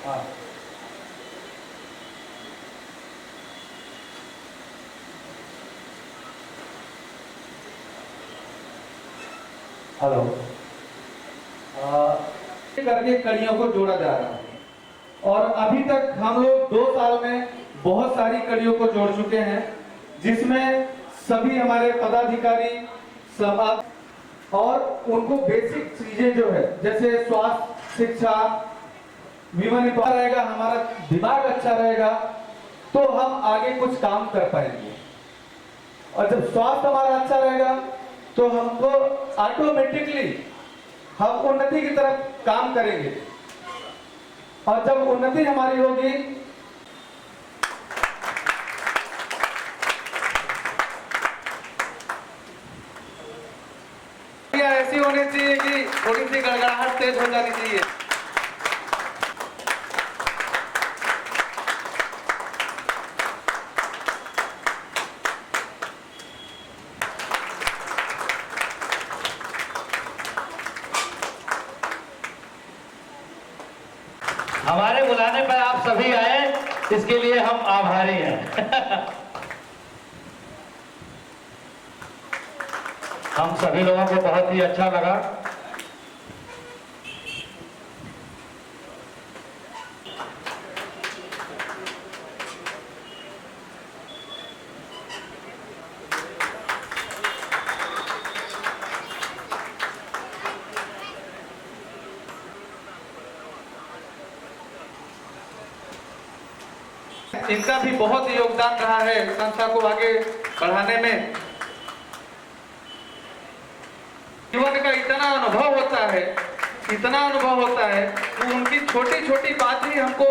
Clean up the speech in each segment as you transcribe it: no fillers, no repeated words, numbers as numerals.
हाँ। हेलो। करके कड़ियों को जोड़ा जा रहा है और अभी तक हम लोग 2 साल में बहुत सारी कड़ियों को जोड़ चुके हैं, जिसमें सभी हमारे पदाधिकारी सब और उनको बेसिक चीजें जो है जैसे स्वास्थ्य, शिक्षा, विमान रहेगा, हमारा दिमाग अच्छा रहेगा तो हम आगे कुछ काम कर पाएंगे। और जब स्वास्थ्य हमारा अच्छा रहेगा तो हमको ऑटोमेटिकली हम उन्नति की तरफ काम करेंगे और जब उन्नति हमारी होगी ऐसी होनी चाहिए कि थोड़ी सी गड़गड़ाहट तेज हो जानी चाहिए। हमारे बुलाने पर आप सभी आए, इसके लिए हम आभारी हैं। हम सभी लोगों को बहुत ही अच्छा लगा। इनका भी बहुत योगदान रहा है संस्था को आगे बढ़ाने में। जीवन का इतना अनुभव होता है, इतना अनुभव होता है कि उनकी छोटी छोटी बात ही हमको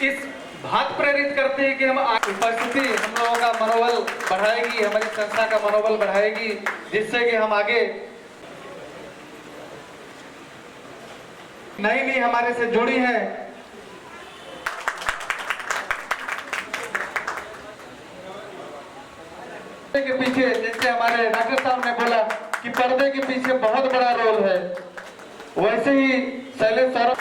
इस बात प्रेरित करती है कि हम उपस्थिति हम लोगों का मनोबल बढ़ाएगी, हमारी संस्था का मनोबल बढ़ाएगी, जिससे कि हम आगे नई नई हमारे से जुड़ी है। के पीछे जैसे हमारे डॉक्टर साहब ने बोला कि पर्दे के पीछे बहुत बड़ा रोल है, वैसे ही शैलेश सौरभ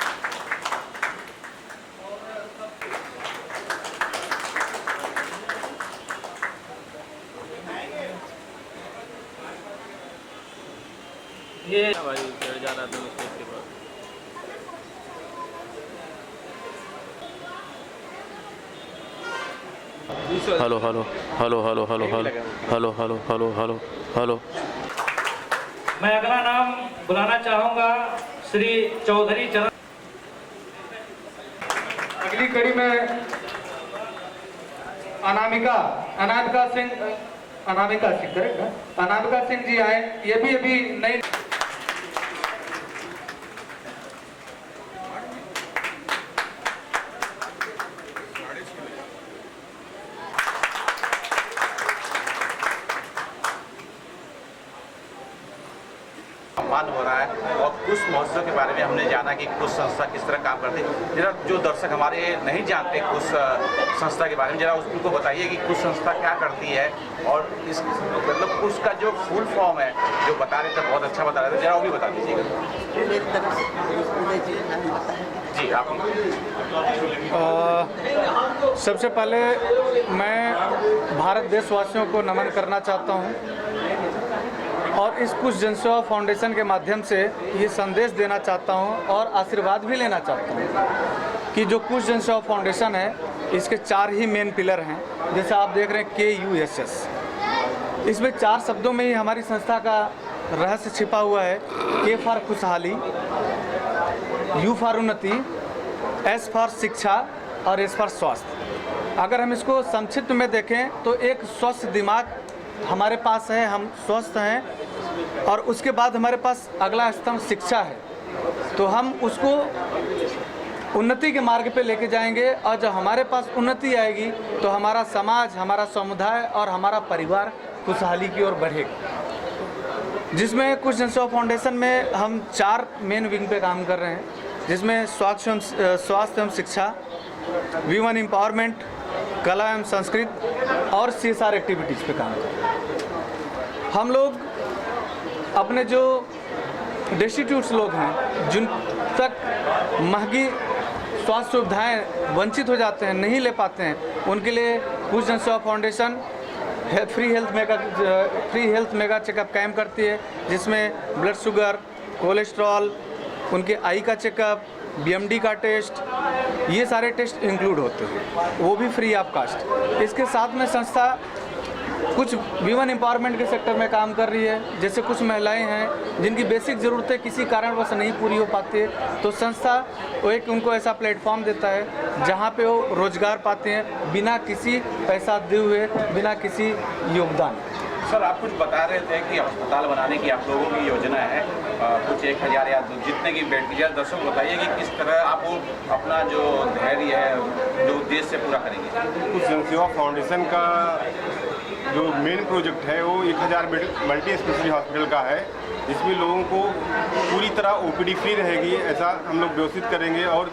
ये भाई चढ़ जा रहा था स्टेज के बाद। Hello hello hello hello hello hello hello hello hello hello hello. मैं अगला नाम बुलाना चाहूंगा श्री चौधरी चरण। अगली कड़ी में अनामिका सिंह करेक्ट ना? अनामिका सिंह जी आए, ये भी अभी नई सम्मान हो रहा है और कुछ महोत्सव के बारे में हमने जाना कि कुछ संस्था किस तरह काम करती है। जरा जो दर्शक हमारे नहीं जानते कुछ संस्था के बारे में, जरा उनको बताइए कि कुछ संस्था क्या करती है और इस मतलब उसका जो फुल फॉर्म है जो बता रहे थे, बहुत अच्छा बता रहे थे, जरा वो भी बता दीजिएगा। जी आप। सबसे पहले मैं भारत देशवासियों को नमन करना चाहता हूँ और इस कुश जनसेवा फाउंडेशन के माध्यम से ये संदेश देना चाहता हूँ और आशीर्वाद भी लेना चाहता हूँ कि जो कुश जनसेवा फाउंडेशन है इसके 4 ही मेन पिलर हैं। जैसे आप देख रहे हैं KUSS, इसमें 4 शब्दों में ही हमारी संस्था का रहस्य छिपा हुआ है। K फॉर खुशहाली, U फॉर उन्नति, S फॉर शिक्षा और S फॉर स्वास्थ्य। अगर हम इसको संक्षिप्त में देखें तो एक स्वस्थ दिमाग हमारे पास है, हम स्वस्थ हैं, और उसके बाद हमारे पास अगला स्तंभ शिक्षा है, तो हम उसको उन्नति के मार्ग पे लेके जाएंगे और जब हमारे पास उन्नति आएगी तो हमारा समाज, हमारा समुदाय और हमारा परिवार खुशहाली की ओर बढ़ेगा। जिसमें कुश जनसेवा फाउंडेशन में हम 4 मेन विंग पे काम कर रहे हैं, जिसमें स्वास्थ्य एवं शिक्षा, वीमेन एम्पावरमेंट, कला एवं संस्कृत और CSR एक्टिविटीज़ पे काम कर रहे हैं। हम लोग अपने जो डेस्टिट्यूट्स लोग हैं, जिन तक महंगी स्वास्थ्य सुविधाएं वंचित हो जाते हैं, नहीं ले पाते हैं, उनके लिए कुश जन सेवा foundation free health mega checkup camp करती है, जिसमें ब्लड शुगर, कोलेस्ट्रॉल, उनके आई का चेकअप, बीएमडी का टेस्ट, ये सारे टेस्ट इंक्लूड होते हैं, वो भी फ्री ऑफ कास्ट। इसके साथ में संस्था कुछ वीमेन एम्पावरमेंट के सेक्टर में काम कर रही है। जैसे कुछ महिलाएं हैं जिनकी बेसिक ज़रूरतें किसी कारणवश नहीं पूरी हो पाती है, तो संस्था वो एक उनको ऐसा प्लेटफॉर्म देता है जहां पे वो रोज़गार पाते हैं बिना किसी पैसा दिए हुए, बिना किसी योगदान। सर, आप कुछ बता रहे थे कि अस्पताल बनाने की आप लोगों की योजना है, कुछ 1000 या जितने की बेड की, दर्शकों को बताइए कि किस तरह आप अपना जो धैर्य है, जो उद्देश्य पूरा करेंगे। कुश जन सेवा फाउंडेशन का जो मेन प्रोजेक्ट है वो 1000 बेड मल्टी स्पेशलिटी हॉस्पिटल का है, जिसमें लोगों को पूरी तरह ओपीडी फ्री रहेगी, ऐसा हम लोग व्यवस्थित करेंगे और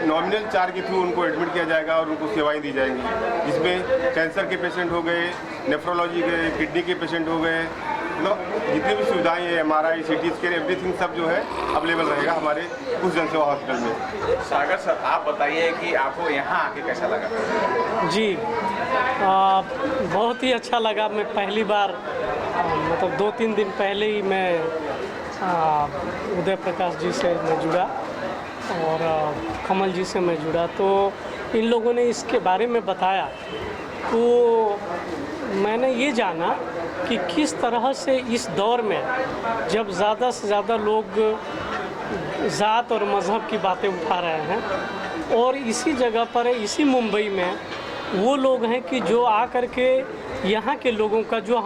नॉमिनल चार्ज के थ्रू उनको एडमिट किया जाएगा और उनको सेवाएं दी जाएंगी, जिसमें कैंसर के पेशेंट हो गए, नेफ्रोलॉजी के, किडनी के पेशेंट हो गए, मतलब जितनी भी सुविधाएं हैं, MRI, CT स्कैन, एवरीथिंग सब जो है अवेलेबल रहेगा हमारे कुश जन सेवा हॉस्पिटल में। सागर सर, आप बताइए कि आपको यहाँ आके कैसा लगा? जी बहुत ही अच्छा लगा। मैं पहली बार मतलब 2-3 दिन पहले ही मैं उदय प्रकाश जी से मैं जुड़ा और कमल जी से मैं जुड़ा, तो इन लोगों ने इसके बारे में बताया, तो मैंने ये जाना कि किस तरह से इस दौर में जब ज़्यादा से ज़्यादा लोग ज़ात और मज़हब की बातें उठा रहे हैं, और इसी जगह पर इसी मुंबई में वो लोग हैं कि जो आकर के यहाँ के लोगों का जो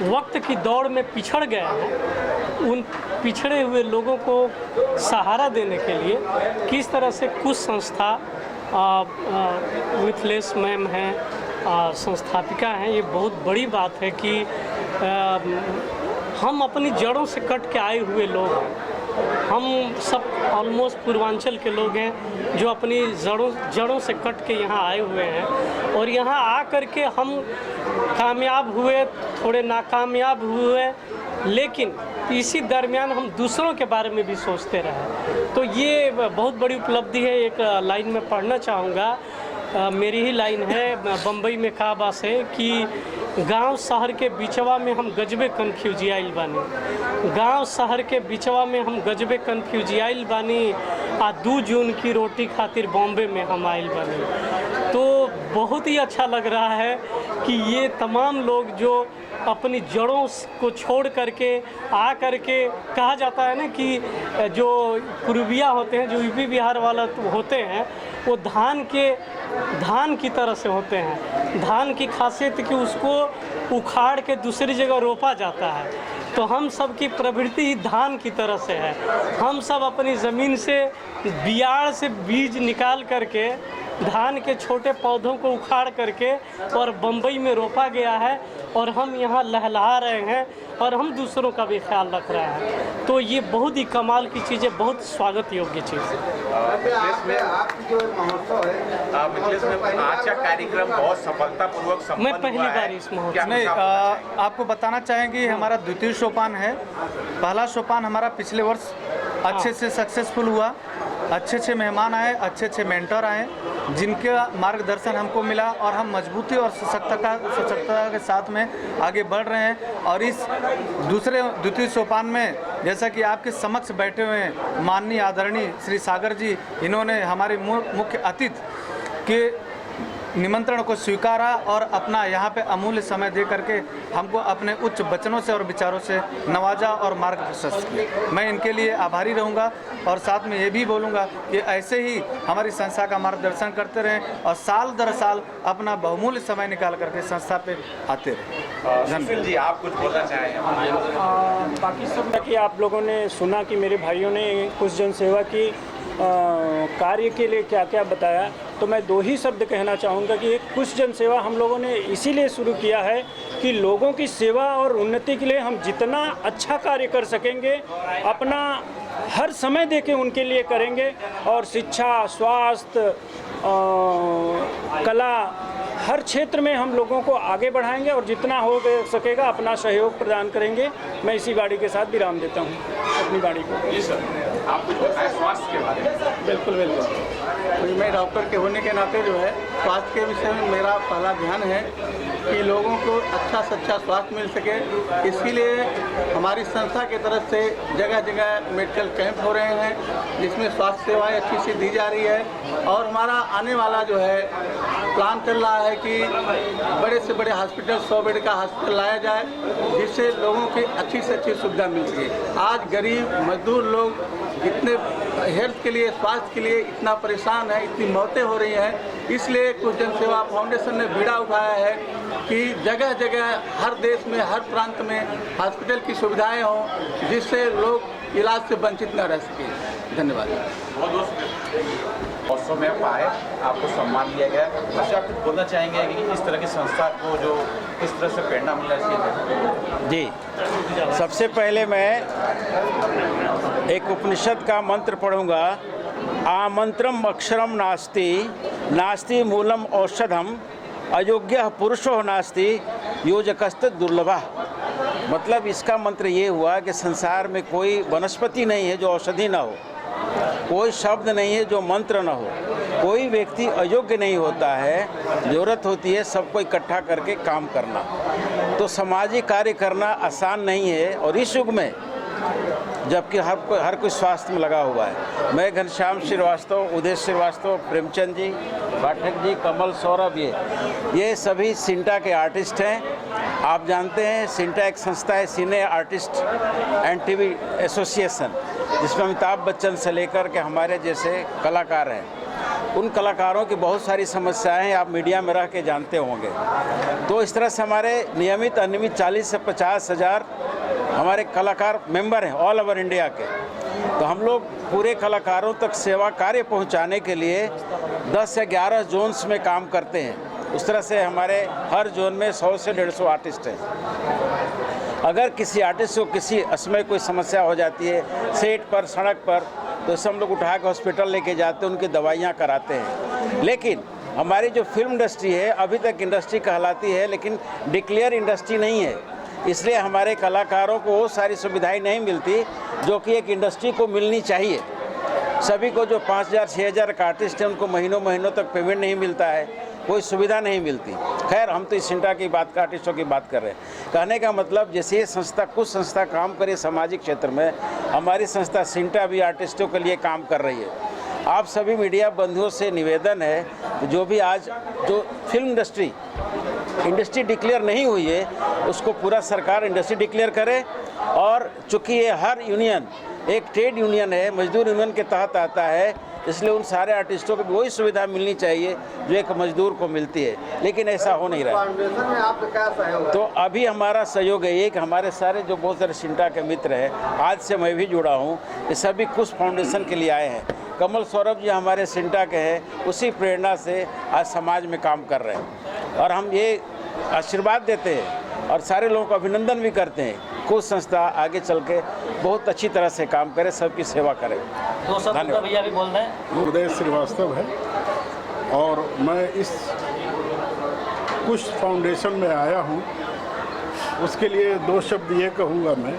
वक्त की दौड़ में पिछड़ गए हैं, उन पिछड़े हुए लोगों को सहारा देने के लिए किस तरह से कुछ संस्था, मिथिलेश मैम हैं, संस्थापिका हैं, ये बहुत बड़ी बात है कि हम अपनी जड़ों से कट के आए हुए लोग हैं। हम सब ऑलमोस्ट पूर्वांचल के लोग हैं जो अपनी जड़ों से कट के यहाँ आए हुए हैं, और यहाँ आ कर के हम कामयाब हुए, थोड़े नाकामयाब हुए, लेकिन इसी दरमियान हम दूसरों के बारे में भी सोचते रहे। तो ये बहुत बड़ी उपलब्धि है। एक लाइन में पढ़ना चाहूँगा, मेरी ही लाइन है, बम्बई में कहा बात है कि गांव शहर के बिचवा में हम गजबे कन्फ्यूजियाइल बानी, गांव शहर के बिचवा में हम गजबे कन्फ्यूजियाइल बानी, आ 2 जून की रोटी खातिर बॉम्बे में हम आइल बानी। तो बहुत ही अच्छा लग रहा है कि ये तमाम लोग जो अपनी जड़ों को छोड़ करके आ करके, कहा जाता है ना कि जो पूर्विया होते हैं, जो यूपी बिहार वाला होते हैं, वो धान की तरह से होते हैं। धान की खासियत कि उसको उखाड़ के दूसरी जगह रोपा जाता है, तो हम सब की प्रवृत्ति ही धान की तरह से है। हम सब अपनी ज़मीन से बियाड़ से बीज निकाल करके धान के छोटे पौधों को उखाड़ करके और बम्बई में रोपा गया है, और हम यहाँ लहलहा रहे हैं और हम दूसरों का भी ख्याल रख रहे हैं। तो ये बहुत ही कमाल की चीज़ है, बहुत स्वागत योग्य चीज़ है। आज का कार्यक्रम बहुत सफलतापूर्वक मैं पहली बार इस महोत्सव नहीं, आपको बताना चाहेंगे हमारा द्वितीय सोपान है। पहला सोपान हमारा पिछले वर्ष अच्छे से सक्सेसफुल हुआ, अच्छे मेहमान आए, अच्छे मेंटर आए, जिनका मार्गदर्शन हमको मिला, और हम मजबूती और सशक्तता के साथ में आगे बढ़ रहे हैं। और इस द्वितीय सोपान में जैसा कि आपके समक्ष बैठे हुए हैं माननीय आदरणीय श्री सागर जी, इन्होंने हमारे मुख्य अतिथि के निमंत्रण को स्वीकारा और अपना यहाँ पे अमूल्य समय दे करके हमको अपने उच्च वचनों से और विचारों से नवाजा और मार्ग प्रशस्त किया। मैं इनके लिए आभारी रहूँगा, और साथ में ये भी बोलूँगा कि ऐसे ही हमारी संस्था का मार्गदर्शन करते रहें और साल दर साल अपना बहुमूल्य समय निकाल करके संस्था पे आते रहें। धन्यवाद जी, आप कुछ बोलना चाहें? बाकी सब कि आप लोगों ने सुना कि मेरे भाइयों ने कुश जन सेवा की कार्य के लिए क्या क्या बताया, तो मैं 2 ही शब्द कहना चाहूँगा कि कुश जन सेवा हम लोगों ने इसीलिए शुरू किया है कि लोगों की सेवा और उन्नति के लिए हम जितना अच्छा कार्य कर सकेंगे अपना हर समय देके उनके लिए करेंगे, और शिक्षा, स्वास्थ्य, कला, हर क्षेत्र में हम लोगों को आगे बढ़ाएंगे और जितना हो सकेगा अपना सहयोग प्रदान करेंगे। मैं इसी बाड़ी के साथ विराम देता हूँ अपनी बाड़ी को। जी सर, आप कुछ बताएं स्वास्थ्य के बारे में। बिल्कुल बिल्कुल। तो मैं डॉक्टर के होने के नाते जो है स्वास्थ्य के विषय में मेरा पहला ध्यान है कि लोगों को अच्छा से अच्छा स्वास्थ्य मिल सके। इसके लिए हमारी संस्था की तरफ से जगह जगह मेडिकल कैंप हो रहे हैं जिसमें स्वास्थ्य सेवाएं अच्छी सी दी जा रही है। और हमारा आने वाला जो है प्लान चल रहा है कि बड़े से बड़े हॉस्पिटल 100 बेड का हॉस्पिटल लाया जाए जिससे लोगों की अच्छी से अच्छी सुविधा मिल सके। आज गरीब मजदूर लोग जितने हेल्थ के लिए स्वास्थ्य के लिए इतना परेशान है, इतनी मौतें हो रही हैं, इसलिए कुछ जन सेवा फाउंडेशन ने बीड़ा उठाया है कि जगह जगह हर देश में हर प्रांत में हॉस्पिटल की सुविधाएं हों जिससे लोग इलाज से वंचित न रह सकें। धन्यवाद। महोत्सव में आप आए, आपको सम्मान दिया गया, अच्छा आप कुछ बोलना चाहेंगे कि इस तरह की संस्था को जो किस तरह से प्रेरणा मिल रही है? जी, सबसे पहले मैं एक उपनिषद का मंत्र पढ़ूंगा। आमंत्रम अक्षरम नास्ति नास्ति मूलम औषधम अयोग्य पुरुषो नास्ति योजकस्त दुर्लभा। मतलब इसका मंत्र ये हुआ कि संसार में कोई वनस्पति नहीं है जो औषधि ना हो, कोई शब्द नहीं है जो मंत्र न हो, कोई व्यक्ति अयोग्य नहीं होता है। ज़रूरत होती है सबको इकट्ठा करके काम करना। तो सामाजिक कार्य करना आसान नहीं है और इस युग में जबकि हर कोई स्वास्थ्य में लगा हुआ है। मैं घनश्याम श्रीवास्तव, उदय श्रीवास्तव, प्रेमचंद जी, पाठक जी, कमल, सौरभ, ये सभी सिंटा के आर्टिस्ट हैं। आप जानते हैं सिंटा एक संस्था है, सिने आर्टिस्ट एंड टीवी एसोसिएशन, जिसमें अमिताभ बच्चन से लेकर के हमारे जैसे कलाकार हैं। उन कलाकारों की बहुत सारी समस्याएं आप मीडिया में रह के जानते होंगे। तो इस तरह से हमारे नियमित अनियमित 40 से 50 हज़ार हमारे कलाकार मेंबर हैं ऑल ओवर इंडिया के। तो हम लोग पूरे कलाकारों तक सेवा कार्य पहुंचाने के लिए 10 से 11 जोन्स में काम करते हैं। उस तरह से हमारे हर जोन में 100 से 150 आर्टिस्ट हैं। अगर किसी आर्टिस्ट को किसी समय कोई समस्या हो जाती है सेट पर, सड़क पर, तो इसे हम लोग उठा के हॉस्पिटल लेके जाते हैं, उनकी दवाइयाँ कराते हैं। लेकिन हमारी जो फिल्म इंडस्ट्री है अभी तक इंडस्ट्री कहलाती है लेकिन डिक्लेयर इंडस्ट्री नहीं है। इसलिए हमारे कलाकारों को वो सारी सुविधाएं नहीं मिलती जो कि एक इंडस्ट्री को मिलनी चाहिए। सभी को जो 5000 6000 का आर्टिस्ट हैं उनको महीनों महीनों तक पेमेंट नहीं मिलता है, कोई सुविधा नहीं मिलती। खैर हम तो इस सिंटा की बात, आर्टिस्टों की बात कर रहे हैं। कहने का मतलब जैसे ये संस्था, कुछ संस्था काम करे सामाजिक क्षेत्र में, हमारी संस्था सिंटा भी आर्टिस्टों के लिए काम कर रही है। आप सभी मीडिया बंधुओं से निवेदन है जो भी आज जो फिल्म इंडस्ट्री डिक्लेयर नहीं हुई है उसको पूरा सरकार इंडस्ट्री डिक्लेयर करे। और चूँकि ये हर यूनियन एक ट्रेड यूनियन है, मजदूर यूनियन के तहत आता है, इसलिए उन सारे आर्टिस्टों को भी वही सुविधा मिलनी चाहिए जो एक मजदूर को मिलती है, लेकिन ऐसा हो नहीं रहा है। आपका क्या सहयोग? तो अभी हमारा सहयोग है कि हमारे सारे जो बहुत सारे सिंटा के मित्र हैं, आज से मैं भी जुड़ा हूँ, ये सभी कुछ फाउंडेशन के लिए आए हैं। कमल, सौरभ जी हमारे सिंटा के हैं, उसी प्रेरणा से आज समाज में काम कर रहे हैं। और हम ये आशीर्वाद देते हैं और सारे लोगों को अभिनंदन भी करते हैं। कुछ संस्था आगे चल के बहुत अच्छी तरह से काम करे, सबकी सेवा करे। दो शब्द भैया भी बोल रहे हैं। उदय श्रीवास्तव है और मैं इस कुछ फाउंडेशन में आया हूँ। उसके लिए 2 शब्द ये कहूँगा मैं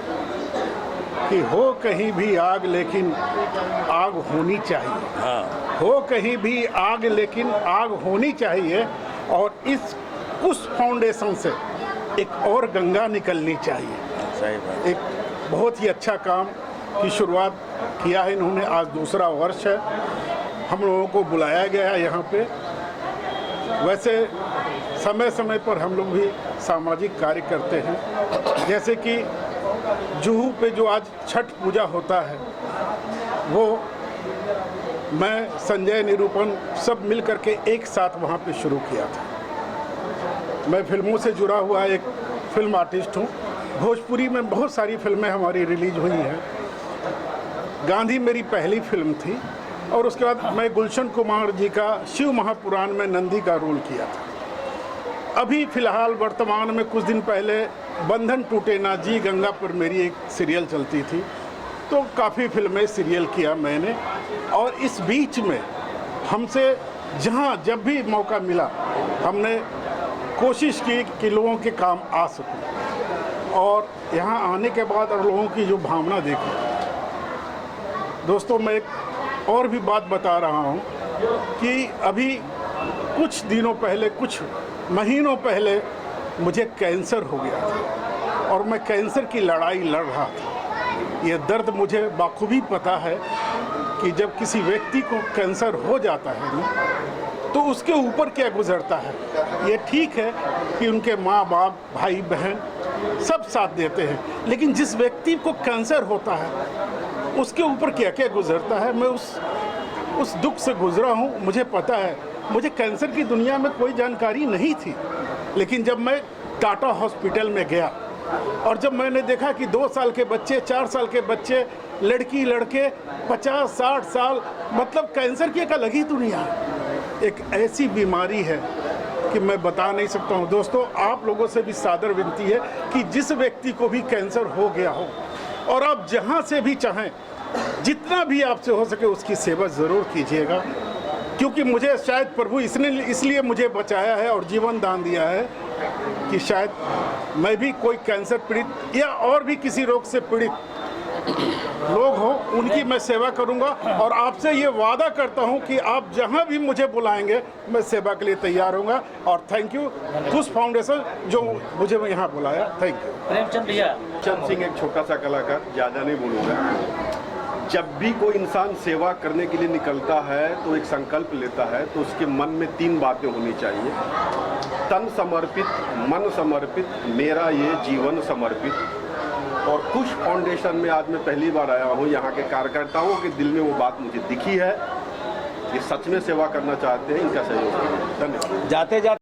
कि हो कहीं भी आग लेकिन आग होनी चाहिए। हाँ, हो कहीं भी आग लेकिन आग होनी चाहिए। और इस उस फाउंडेशन से एक और गंगा निकलनी चाहिए। सही बात। एक बहुत ही अच्छा काम की शुरुआत किया है इन्होंने। आज दूसरा वर्ष है, हम लोगों को बुलाया गया है यहाँ पे। वैसे समय समय पर हम लोग भी सामाजिक कार्य करते हैं, जैसे कि जुहू पे जो आज छठ पूजा होता है वो मैं, संजय, निरूपण सब मिल करके एक साथ वहाँ पे शुरू किया था। मैं फिल्मों से जुड़ा हुआ एक फिल्म आर्टिस्ट हूँ। भोजपुरी में बहुत सारी फिल्में हमारी रिलीज हुई हैं। गांधी मेरी पहली फिल्म थी और उसके बाद मैं गुलशन कुमार जी का शिव महापुराण में नंदी का रोल किया था। अभी फ़िलहाल वर्तमान में कुछ दिन पहले बंधन टूटे ना जी गंगा पर मेरी एक सीरियल चलती थी। तो काफ़ी फिल्में सीरियल किया मैंने। और इस बीच में हमसे जहाँ जब भी मौका मिला हमने कोशिश की कि लोगों के काम आ सकूं। और यहाँ आने के बाद और लोगों की जो भावना देखी, दोस्तों मैं एक और भी बात बता रहा हूँ कि अभी कुछ दिनों पहले, कुछ महीनों पहले मुझे कैंसर हो गया था और मैं कैंसर की लड़ाई लड़ रहा था। ये दर्द मुझे बाखूबी पता है कि जब किसी व्यक्ति को कैंसर हो जाता है ना, तो उसके ऊपर क्या गुजरता है। ये ठीक है कि उनके माँ बाप, भाई बहन सब साथ देते हैं, लेकिन जिस व्यक्ति को कैंसर होता है उसके ऊपर क्या क्या गुजरता है, मैं उस दुख से गुजरा हूँ। मुझे पता है, मुझे कैंसर की दुनिया में कोई जानकारी नहीं थी, लेकिन जब मैं टाटा हॉस्पिटल में गया और जब मैंने देखा कि 2 साल के बच्चे, 4 साल के बच्चे, लड़की लड़के 50-60 साल, मतलब कैंसर की एक अलग ही दुनिया है। एक ऐसी बीमारी है कि मैं बता नहीं सकता हूँ। दोस्तों, आप लोगों से भी सादर विनती है कि जिस व्यक्ति को भी कैंसर हो गया हो और आप जहाँ से भी चाहें, जितना भी आपसे हो सके उसकी सेवा ज़रूर कीजिएगा, क्योंकि मुझे शायद प्रभु इसलिए मुझे बचाया है और जीवन दान दिया है कि शायद मैं भी कोई कैंसर पीड़ित या और भी किसी रोग से पीड़ित लोग हों, उनकी मैं सेवा करूंगा। और आपसे ये वादा करता हूं कि आप जहां भी मुझे बुलाएंगे मैं सेवा के लिए तैयार होऊंगा। और थैंक यू कुश फाउंडेशन जो मुझे यहाँ बुलाया। Thank you. प्रेमचंद भैया। चंद सिंह एक छोटा सा कलाकार, ज़्यादा नहीं बोलूँगा। जब भी कोई इंसान सेवा करने के लिए निकलता है तो एक संकल्प लेता है, तो उसके मन में 3 बातें होनी चाहिए: तन समर्पित, मन समर्पित, मेरा ये जीवन समर्पित। और कुश फाउंडेशन में आज मैं पहली बार आया हूँ। यहाँ के कार्यकर्ताओं के दिल में वो बात मुझे दिखी है, ये सच में सेवा करना चाहते हैं, इनका सहयोग। धन्यवाद। जाते जाते